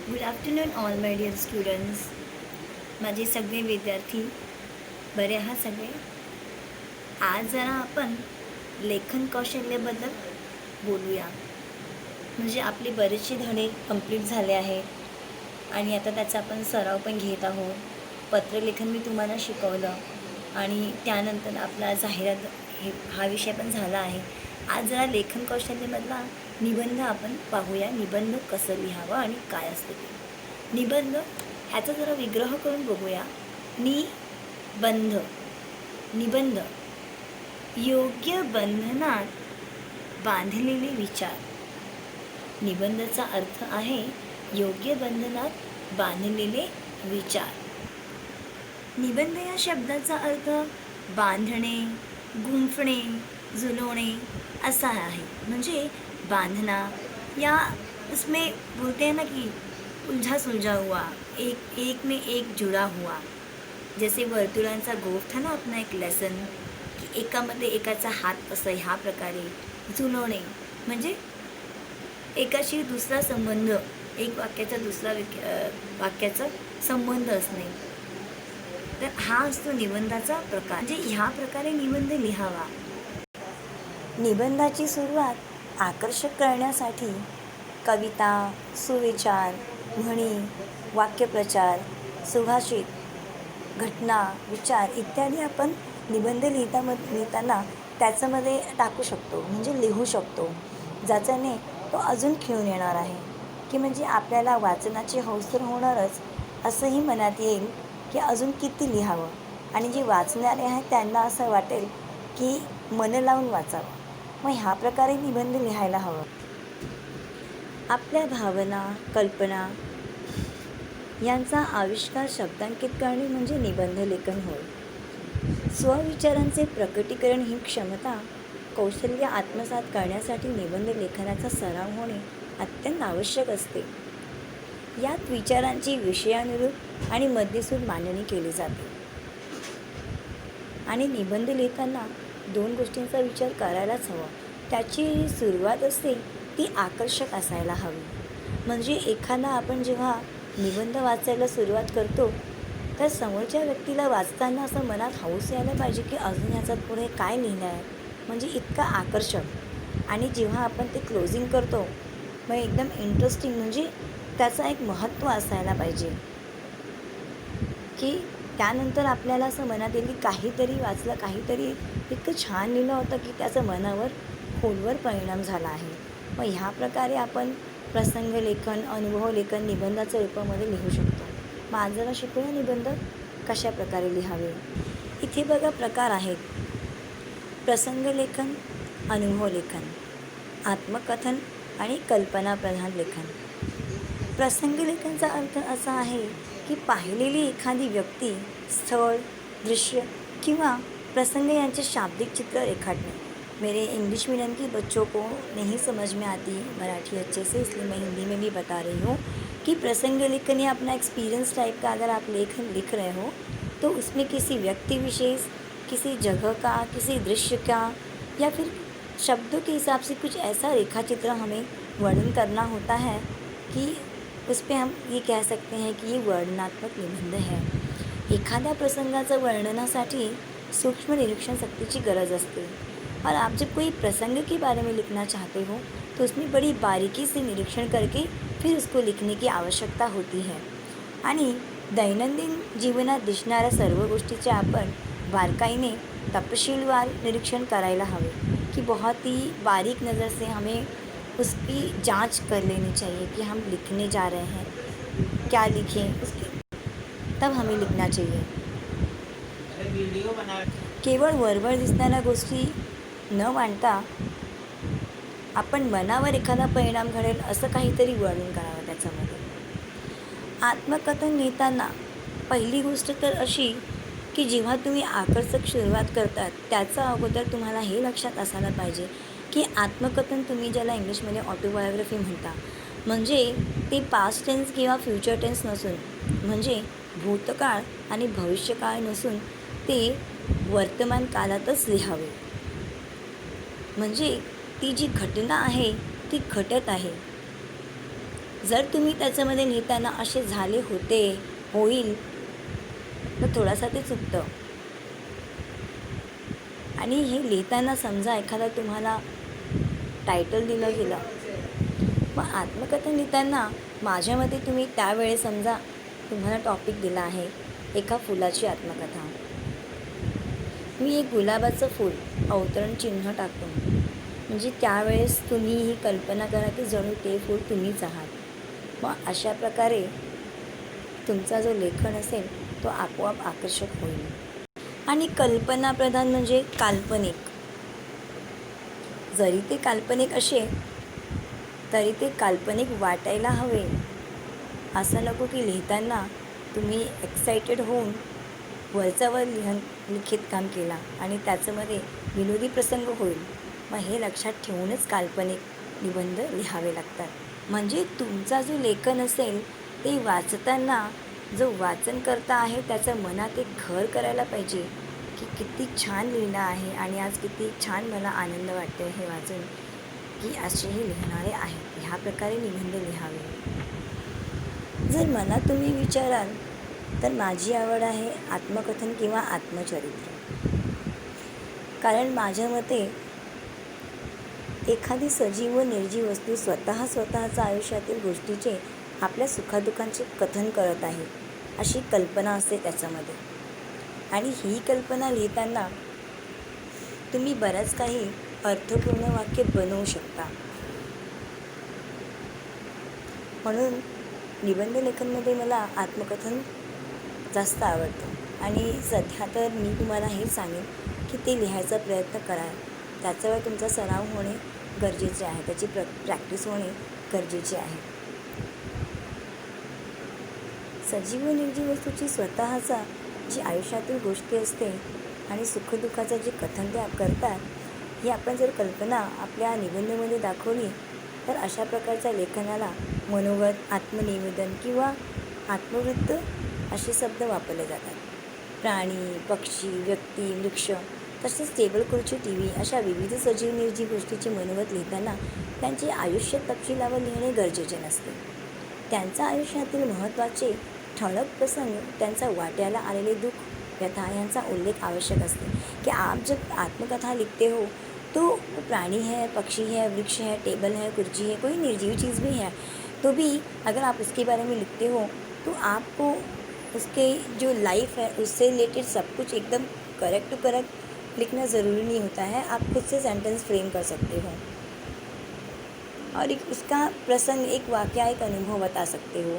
Good afternoon all my dear students. माझे सगळे विद्यार्थी बरे आहात सगळे. आज जरा आपण लेखन कौशल्याबद्दल बोलूया. म्हणजे आपली बरेचसे धडे कंप्लीट झाले आहेत आणि आता त्याचा आपण सराव पण घेत आहोत. पत्रलेखन मी तुम्हाला शिकवलं आणि त्यानंतर आपला जाहिरात हा विषय पण झाला आहे. आज जरा लेखन कौशल्यामधला निबंध आपण पाहूया. निबंध कसं लिहावं आणि काय असतं ते. निबंध ह्याचा जरा विग्रह करून बघूया. निबंध निबंध योग्य बंधनात बांधलेले विचार. निबंधाचा अर्थ आहे योग्य बंधनात बांधलेले विचार. निबंध या शब्दाचा अर्थ बांधणे, गुंफणे, जुळवणे असा आहे. म्हणजे बांधना या उसमें बोलते हैं ना कि उलझा सुलझा हुआ, एक में एक जुड़ा हुआ. जैसे वर्तुळांचा गोफ था ना अपना एक लेसन, की एकामध्ये एकाचा हात असं ह्या प्रकारे. जुळवणे म्हणजे एकाशी दुसरा संबंध, एक वाक्याचा दुसरा वाक्याचा संबंध असणे. तर हा असतो निबंधाचा प्रकार. म्हणजे ह्या प्रकारे निबंध लिहावा. निबंधाची सुरुवात आकर्षक करण्यासाठी कविता, सुविचार, म्हणी, वाक्यप्रचार, सुभाषित, घटना, विचार इत्यादी आपण निबंध लिहिताना त्याच्यामध्ये टाकू शकतो, म्हणजे लिहू शकतो, ज्याच्याने तो अजून खिळून येणार आहे. की म्हणजे आपल्याला वाचनाची हौस तर होणारच, असंही मनात येईल की अजून किती लिहावं. आणि जे वाचणारे आहेत त्यांना असं वाटेल की मन लावून वाचावं. मग ह्या प्रकारे निबंध लिहायला हवं. आपल्या भावना, कल्पना यांचा आविष्कार शब्दांकित करणे म्हणजे निबंध लेखन होय. स्वविचारांचे प्रकटीकरण ही क्षमता, कौशल्य आत्मसात करण्यासाठी निबंध लेखनाचा सराव होणे अत्यंत आवश्यक असते. यात विचारांची विषयानुरूप आणि मध्यसूद मांडणी केली जाते. आणि निबंध लिहिताना दोन गोष्टींचा विचार करायलाच हवा. त्याची सुरुवात असते ती आकर्षक असायला हवी. म्हणजे एखादा आपण जेव्हा निबंध वाचायला सुरुवात करतो तर समोरच्या व्यक्तीला वाचताना असं मनात हौस यायला पाहिजे की अजून ह्याच्यात पुढे काय लिहिलं आहे, म्हणजे इतकं आकर्षक. आणि जेव्हा आपण ते क्लोजिंग करतो मग एकदम इंटरेस्टिंग, म्हणजे त्याचं एक महत्त्व असायला पाहिजे की त्यानंतर आपल्याला असं मनात येईल की काहीतरी वाचलं, काहीतरी इतकं छान लिहिलं होतं की त्याचं मनावर खोलवर परिणाम झाला आहे. मग ह्या प्रकारे आपण प्रसंग लेखन, अनुभव लेखन निबंधाच्या रूपामध्ये लिहू शकतो. मग आज जरा शिकूया निबंध कशा प्रकारे लिहावे. इथे बघा प्रकार आहेत: प्रसंग लेखन, अनुभव लेखन, आत्मकथन आणि कल्पनाप्रधान लेखन. प्रसंग लेखनचा अर्थ असा आहे की पाहिलेली एखादी व्यक्ती, स्थळ, दृश्य किंवा प्रसंग यांचे शाब्दिक चित्र रेखाटणे. मेरे इंग्लिश मीडियम की बच्चों को नहीं समझ में आती मराठी अच्छे से, इसलिए मैं हिंदी में भी बता रही हूँ कि प्रसंग लेखन या अपना एक्सपीरियंस टाइप का अगर आप लेखन लिख रहे हो तो उसमें किसी व्यक्ति विशेष, किसी जगह का, किसी दृश्य का या फिर शब्दों के हिसाब से कुछ ऐसा रेखाचित्र हमें वर्णन करना होता है कि उस पर हम ये कह सकते हैं कि ये वर्णनात्मक निबंध है. एखाद्या प्रसंगाचं वर्णनासाठी सूक्ष्म निरीक्षण शक्तीची गरज असते. और आप जब कोई प्रसंग के बारे में लिखना चाहते हो तो उसमें बड़ी बारीकी से निरीक्षण करके फिर उसको लिखने की आवश्यकता होती है. आणि दैनंदिन जीवनात दिसणाऱ्या सर्व गोष्टीचे आपण बारकाईने तपशीलवार निरीक्षण करायला हवे कि बहुत ही बारीक नज़र से हमें उसकी जांच कर लेनी चाहिए कि हम लिखने जा रहे हैं, क्या लिखें उसकी, तब हमें लिखना चाहिए. केवळ वरवर दिसणाऱ्या गोष्टी न मांडता आपण मनावर एखादा परिणाम घडेल असं काहीतरी वर्णन करावं त्याच्यामध्ये. आत्मकथन लिहिताना पहिली गोष्ट तर अशी की जेव्हा तुम्ही आकर्षक सुरुवात करतात त्याचा अगोदर तुम्हाला हे लक्षात असायला पाहिजे की आत्मकथन तुम्ही ज्याला इंग्लिशमध्ये ऑटोबायोग्राफी म्हणता, म्हणजे ते पास्ट टेन्स किंवा फ्युचर टेन्स नसून, म्हणजे भूतकाळ आणि भविष्यकाळ नसून ते वर्तमान काळातच लिहावे. म्हणजे ती जी घटना आहे ती घटत आहे जर तुम्ही त्याच्यामध्ये लिहिताना असे झाले होते, होईल, तर थोडासा ते चुकतं. आणि हे लिहिताना समजा एखादा तुम्हाला टायटल दिलं गेलं, मग आत्मकथन लिहिताना माझ्या मते तुम्ही त्यावेळेस समजा तुम्हाला टॉपिक दिला आहे एका फुलाची आत्मकथा. मी एक गुलाबाचं फूल अवतरण चिन्ह टाकतो, म्हणजे त्यावेळेस तुम्ही ही कल्पना करा की जणू ते फूल तुम्हीच आहात. मग अशा प्रकारे तुमचा जो लेखन असेल तो आपोआप आकर्षक होईल. आणि कल्पनाप्रधान म्हणजे काल्पनिक. जरी ते काल्पनिक असे तरी ते काल्पनिक वाटायला हवे. असं नको की लिहिताना तुम्ही एक्सायटेड होऊन वरच्यावर लिखित काम केला आणि त्याच्यामध्ये विनोदी प्रसंग होईल. मग हे लक्षात ठेवूनच काल्पनिक निबंध लिहावे लागतात. म्हणजे तुमचा जो लेखन असेल ते वाचताना जो वाचनकर्ता आहे त्याच्या मनात एक घर करायला पाहिजे की किती छान लिहिलं आहे आणि आज किती छान मला आनंद वाटतो हे वाचून की असेही लिहिणारे आहेत. ह्या प्रकारे निबंध लिहावे. जर मला तुम्ही विचाराल तर माझी आवड आहे आत्मकथन किंवा आत्मचरित्र. कारण माझ्या मते एखादी सजीव व निर्जीव वस्तू स्वतःच्या आयुष्यातील गोष्टीचे आपल्या सुखादुःखांचे कथन करत आहे अशी कल्पना असते त्याच्यामध्ये. आणि ही कल्पना लिहिताना तुम्ही बऱ्याच काही अर्थपूर्ण वाक्य बनवू शकता. म्हणून निबंध लेखनमध्ये मला आत्मकथन जास्त आवडतं. आणि सध्या तर मी तुम्हाला हे सांगेन की ते लिहायचा प्रयत्न करा. त्याच्यावर तुमचा सराव होणे गरजेचे आहे, त्याची प्रॅक्टिस होणे गरजेचे आहे. सजीव निर्जीव वस्तूची स्वतःचा जी आयुष्यातील गोष्टी असते आणि सुखदुःखाचं जे कथन ते करतात, ही आपण जर कल्पना आपल्या निबंधामध्ये दाखवली तर अशा प्रकारच्या लेखनाला मनोगत, आत्मनिवेदन किंवा आत्मवृत्त असे शब्द वापरले जातात. प्राणी, पक्षी, व्यक्ती, वृक्ष तसेच टेबल, खुर्ची, टी व्ही अशा विविध सजीव निर्जीव गोष्टीचे मनोगत लिहिताना त्यांचे आयुष्य तपशिलावर लिहिणे गरजेचे नसते. त्यांच्या आयुष्यातील महत्त्वाचे ठळक प्रसंग, त्यांचा वाट्याला आलेले दुःख, व्यथा यांचा उल्लेख आवश्यक असते. कि आप जब आत्मकथा लिखते हो तो प्राणी है, पक्षी है, वृक्ष है, टेबल है, कुर्सी है, कोई निर्जीव चीज़ भी है तो भी अगर आप उसके बारे में लिखते हो तो आपको उसके जो लाइफ है उससे रिलेटेड सब कुछ एकदम करेक्ट टू करेक्ट लिखना ज़रूरी नहीं होता है. आप खुद से सेंटेंस फ्रेम कर सकते हो और एक उसका प्रसंग, एक वाक़या, एक अनुभव बता सकते हो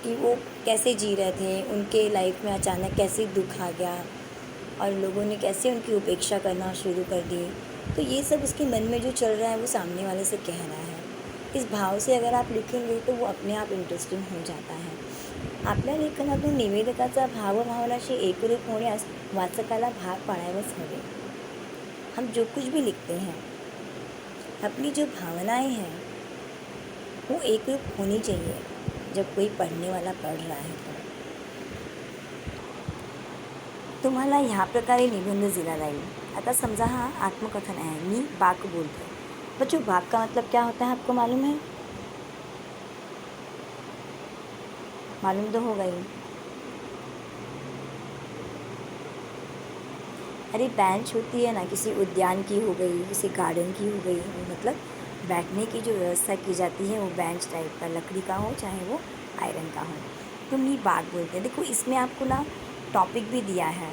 कि वो कैसे जी रहे थे, उनके लाइफ में अचानक कैसे दुख आ गया और लोगों ने कैसे उनकी उपेक्षा करना शुरू कर दी. तो ये सब उसके मन में जो चल रहा है वो सामने वाले से कह रहा है. इस भाव से अगर आप लिखेंगे तो वो अपने आप इंटरेस्टिंग हो जाता है. आपल्या लेखनातून निवेदकाचा भावभावनाशी एकरूप होण्यास वाचकाला भाग पाडायलाच हवे. हम जो कुछ भी लिखते हैं, अपनी जो भावनाएं हैं वो एकरूप होनी चाहिए जब कोई पढ़ने वाला पढ़ रहा है. तो तुम्हाला ह्या प्रकारे निबंध दिला जाईल. आता समझा हाँ आत्मकथन है, मी बाक बोलते. बच्चों, बाक का मतलब क्या होता है आपको मालूम है? मालूम तो होगा ही. अरे बेंच होती है ना, किसी उद्यान की हो गई, किसी गार्डन की हो गई, मतलब बैठने की जो व्यवस्था की जाती है वो बेंच टाइप का लकड़ी का हो चाहे वो आयरन का हो, तो नी बाग बोलते हैं. देखो इसमें आपको ना टॉपिक भी दिया है.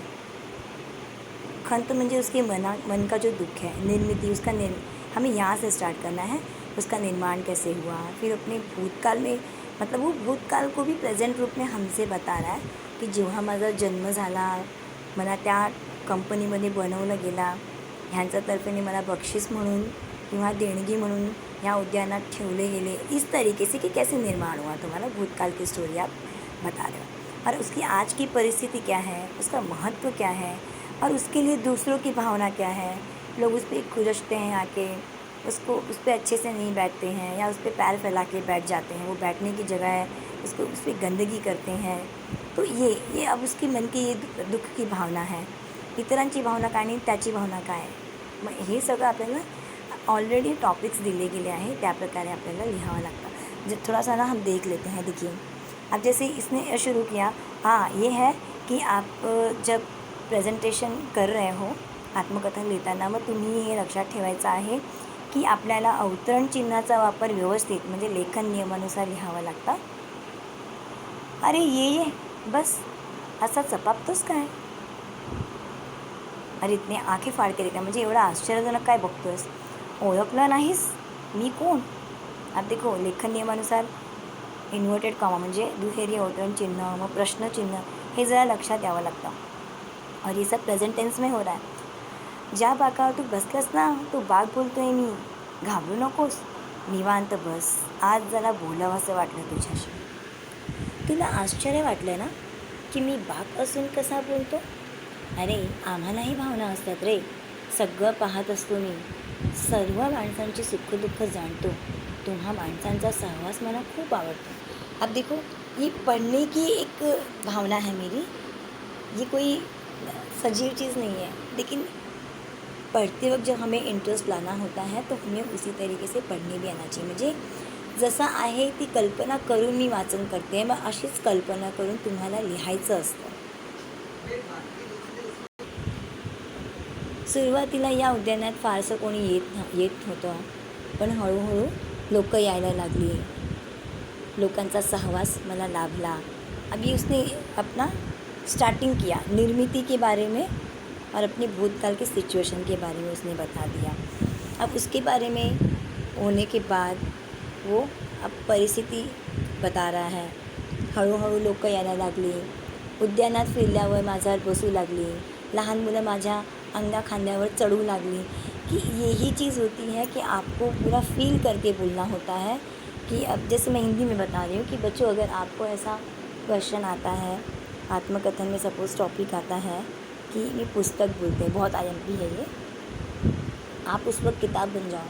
खंत म्हणजे उसके मन का जो दुख है, निर्मिति उसका हमें यहाँ से स्टार्ट करना है. उसका निर्माण कैसे हुआ, फिर अपने भूतकाल में, मतलब वो भूतकाल को भी प्रेझेंट रूप में हमसे बता रहा है की जेव्हा माझा जन्म झाला, मला त्या कंपनीमध्ये बनवलं गेला, ह्यांच्यातर्फेने मला बक्षीस म्हणून किंवा देणगी म्हणून या उद्यानात ठेवले गेले. इस तरीके से कि कैसे निर्माण हुआ, तुम्हारा भूतकाल की स्टोरी आप बता रहे हो और उसकी आज की परिस्थिति क्या है, उसका महत्व क्या है और उसके लिए दूसरों की भावना क्या है. लोग उस पर खुरचते हैं आके, उसको उस पर अच्छे से नहीं बैठते हैं या उस पर पैर फैला के बैठ जाते हैं, वो बैठने की जगह है, उसको उस पर गंदगी करते हैं. तो ये अब उसके मन की ये दुःख की भावना है. इतरांची भावना काय आणि त्याची भावना काय. मग हे सगळं आपल्याला ऑलरेडी टॉपिक्स दिले गेले आहे, त्याप्रकारे आपल्याला लिहावं लागतं. थोड़ा सा ना हम देख लेते हैं। देखिए, अब जैसे इसने शुरू किया, हाँ, ये है की आप जब प्रेझेंटेशन कर रहे हो आत्मकथन लिहिताना, मग तुम्ही हे लक्षात ठेवायचं आहे की आपल्याला अवतरण चिन्हाचा वापर व्यवस्थित म्हणजे लेखन नियमानुसार लिहावा लागता। अरे ये बस असा चपापतोस काय? अरे इतने आंखें फाड़ के देखा, म्हणजे एवढा आश्चर्यजनक काय बघतोयस? ओळखलं नाहीस मी कोण? अब देखो, लेखन नियमानुसार इन्व्हर्टेड कॉमा म्हणजे दुहेरी अवतरण चिन्ह, मग प्रश्नचिन्ह, हे जरा लक्षात यावं लागतं। और ये सब प्रेजेंट टेंस में हो रहा है। ज्या बाकावर तू बसलंस ना, तो बाग बोलतोय मी, घाबरू नकोस, निवांत बस, आज जरा बोलावंसं वाटलं तुझ्याशी। तुला आश्चर्य वाटलं ना की मी बाग असून कसा बोलतो? अरे आम्हालाही भावना असतात रे, सगळं पाहत असतो मी, सर्व माणसांची सुखदुःख जाणतो, तुम्हा माणसांचा सहवास मला खूप आवडतो। अब देखो, ये पढ़ने की एक भावना है मेरी, ये कोई सजीव चीज़ नहीं है, लेकिन पढ़ते वक्त जब हमें इंटरेस्ट लाना होता है तो हमें उसी तरीके से पढ़ने भी आना चाहिए। म्हणजे जसं आहे ती कल्पना करून मी वाचन करते, मग अशीच कल्पना करून तुम्हाला लिहायचं असतं। सुरुवातीला या उद्यानात फारसं कोणी येत होतं, पण हळूहळू लोक यायला लागली, लोकांचा सहवास मला लाभला। अभी उसने अपना स्टार्टिंग किया, निर्मिति के बारे में और अपने भूतकाल के सिचुएशन के बारे में उसने बता दिया। अब उसके बारे में होने के बाद वो अब परिस्थिती बता रहा है। हळूहळू लोक यायला लागली, उद्यानात फिरल्यावर माझ्यावर बसू लागली, लहान मुलं माझ्या अंगा खांद्यावर चढ़ू लागली, कि यही चीज़ होती है कि आपको पूरा फील करके बोलना होता है। कि अब जैसे मैं हिंदी में बता रही हूँ कि बच्चों, अगर आपको ऐसा क्वेश्चन आता है, आत्मकथन में सपोज़ टॉपिक आता है कि ये पुस्तक बोलते हैं, बहुत IMP है ये, आप उस वक्त किताब बन जाओ।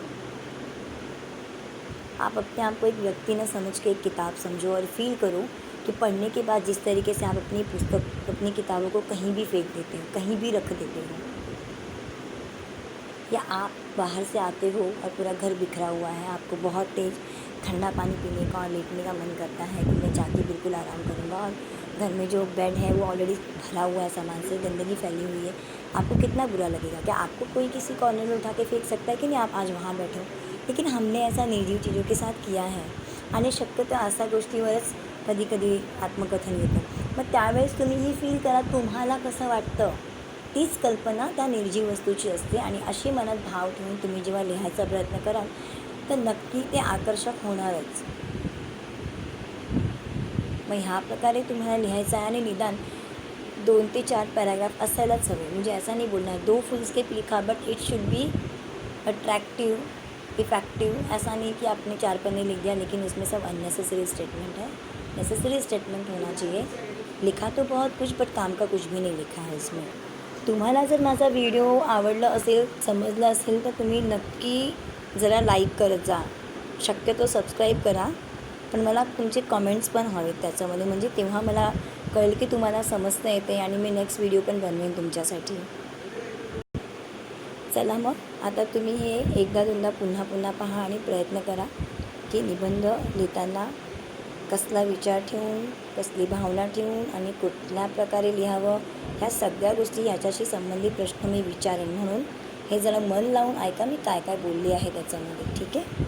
आप अपने आप को एक व्यक्ति न समझ के एक किताब समझो और फील करो कि पढ़ने के बाद जिस तरीके से आप अपनी पुस्तक, अपनी किताबों को कहीं भी फेंक देते हो, कहीं भी रख देते हो, या आप बाहर से आते हो और पूरा घर बिखरा हुआ है, आपको बहुत तेज़ ठंडा पानी पीने का और लेटने का मन करता है कि मैं जाके बिल्कुल आराम करूँगा, और घर में जो बेड है वो ऑलरेडी भरा हुआ है सामान से, गंदगी फैली हुई है, आपको कितना बुरा लगेगा? क्या आपको कोई किसी कॉर्नर में उठा के फेंक सकता है कि नहीं आप आज वहाँ बैठो? लेकिन हमने ऐसा निर्जीव चीज़ों के साथ किया है, आणि शक्यतो अशा गोष्टीवरच कधी कधी आत्मकथन येतं। मग त्यावेळेस तुम्ही ही फील करा, तुम्हाला कसं वाटतं, तीच कल्पना त्या निर्जीव वस्तूची असते, आणि अशी मनात भाव ठेवून तुम्ही जेव्हा लिहायचा प्रयत्न कराल तर नक्की ते आकर्षक होणारच। मग ह्या प्रकारे तुम्हाला लिहायचं आहे, आणि निदान 2 ते 4 पॅराग्राफ असायलाच हवे। म्हणजे ऐसा नहीं बोलना है 2 फुल स्केप लिखा, but it should be attractive, effective. ऐसा नहीं कि आपने 4 पन्ने लिख दिया लेकिन उसमें सब अननेसेसरी स्टेटमेंट है। नेसेसरी स्टेटमेंट होना चाहिए। लिखा तो बहुत कुछ, बट काम का कुछ भी नहीं लिखा है इसमें। तुम्हाला जर माझा व्हिडिओ आवडला असेल, समजला असेल, तर तुम्ही नक्की जरा लाईक करत जा, शक्यतो सबस्क्राईब करा, पण मला तुमचे कमेंट्स पण हवेत त्याच्यामध्ये, म्हणजे तेव्हा मला कळेल की तुम्हाला समजता येते आणि मी नेक्स्ट व्हिडिओ पण बनवेन तुमच्यासाठी। चला मग आता तुम्ही हे एकदा दोनदा पुन्हा पुन्हा पहा आणि प्रयत्न करा की निबंध लिहिताना कसला विचार ठेवून, कसली भावना ठेवून आणि कुठल्या प्रकारे लिहावं, ह्या सगळ्या गोष्टी याच्याशी संबंधित प्रश्न मी विचारेन। म्हणून हे जरा मन लावून ऐका मी काय काय बोलली आहे त्याच्यामध्ये, ठीक आहे?